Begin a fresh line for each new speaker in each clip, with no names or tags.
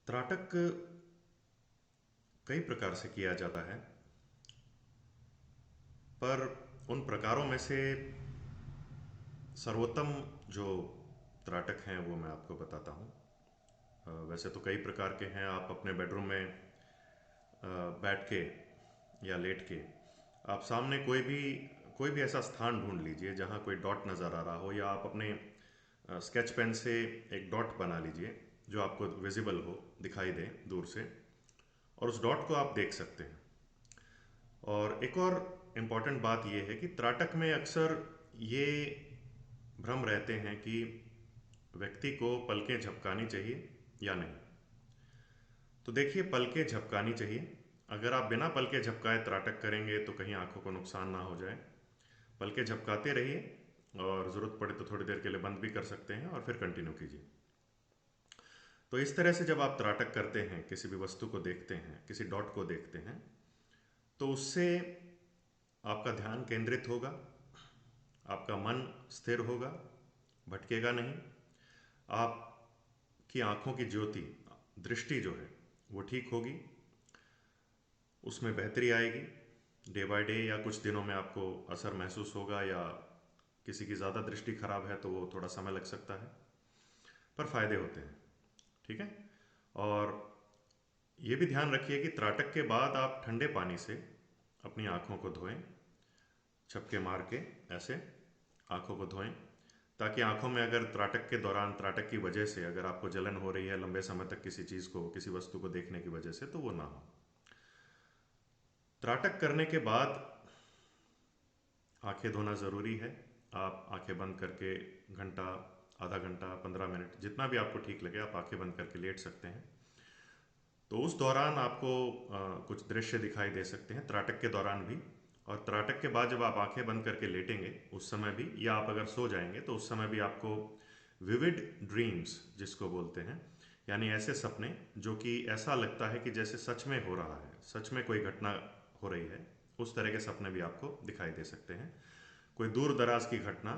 त्राटक कई प्रकार से किया जाता है, पर उन प्रकारों में से सर्वोत्तम जो त्राटक हैं वो मैं आपको बताता हूँ। वैसे तो कई प्रकार के हैं। आप अपने बेडरूम में बैठ के या लेट के आप सामने कोई भी ऐसा स्थान ढूंढ लीजिए जहाँ कोई डॉट नज़र आ रहा हो, या आप अपने स्केच पेन से एक डॉट बना लीजिए जो आपको विजिबल हो, दिखाई दे दूर से, और उस डॉट को आप देख सकते हैं। और एक और इम्पॉर्टेंट बात यह है कि त्राटक में अक्सर ये भ्रम रहते हैं कि व्यक्ति को पलकें झपकानी चाहिए या नहीं। तो देखिए, पलकें झपकानी चाहिए। अगर आप बिना पलकें झपकाए त्राटक करेंगे तो कहीं आंखों को नुकसान ना हो जाए। पलकें झपकाते रहिए, और ज़रूरत पड़े तो थोड़ी देर के लिए बंद भी कर सकते हैं और फिर कंटिन्यू कीजिए। तो इस तरह से जब आप त्राटक करते हैं, किसी भी वस्तु को देखते हैं, किसी डॉट को देखते हैं, तो उससे आपका ध्यान केंद्रित होगा, आपका मन स्थिर होगा, भटकेगा नहीं। आपकी आंखों की ज्योति, दृष्टि जो है वो ठीक होगी, उसमें बेहतरी आएगी। डे बाय डे या कुछ दिनों में आपको असर महसूस होगा, या किसी की ज़्यादा दृष्टि खराब है तो वो थोड़ा समय लग सकता है, पर फायदे होते हैं। ठीक है। और ये भी ध्यान रखिए कि त्राटक के बाद आप ठंडे पानी से अपनी आंखों को धोएं, छपके मार के ऐसे आंखों को धोएं, ताकि आंखों में अगर त्राटक के दौरान, त्राटक की वजह से अगर आपको जलन हो रही है लंबे समय तक किसी चीज़ को, किसी वस्तु को देखने की वजह से, तो वो ना हो। त्राटक करने के बाद आंखें धोना ज़रूरी है। आप आंखें बंद करके घंटा, आधा घंटा, 15 मिनट, जितना भी आपको ठीक लगे, आप आंखें बंद करके लेट सकते हैं। तो उस दौरान आपको कुछ दृश्य दिखाई दे सकते हैं, त्राटक के दौरान भी। और त्राटक के बाद जब आप आंखें बंद करके लेटेंगे उस समय भी, या आप अगर सो जाएंगे तो उस समय भी आपको विविड ड्रीम्स जिसको बोलते हैं, यानी ऐसे सपने जो कि ऐसा लगता है कि जैसे सच में हो रहा है, सच में कोई घटना हो रही है, उस तरह के सपने भी आपको दिखाई दे सकते हैं। कोई दूर दराज की घटना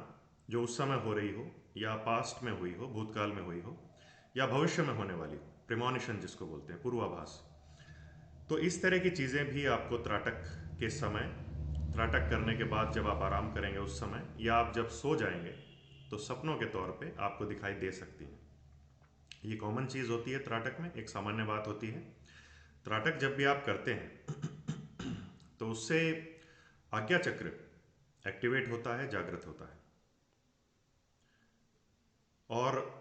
जो उस समय हो रही हो, या पास्ट में हुई हो, भूतकाल में हुई हो, या भविष्य में होने वाली हो, प्रिमोनिशन जिसको बोलते हैं, पूर्वाभास। तो इस तरह की चीज़ें भी आपको त्राटक के समय, त्राटक करने के बाद जब आप आराम करेंगे उस समय, या आप जब सो जाएंगे, तो सपनों के तौर पे आपको दिखाई दे सकती हैं। ये कॉमन चीज़ होती है त्राटक में, एक सामान्य बात होती है। त्राटक जब भी आप करते हैं तो उससे आज्ञा चक्र एक्टिवेट होता है, जागृत होता है। और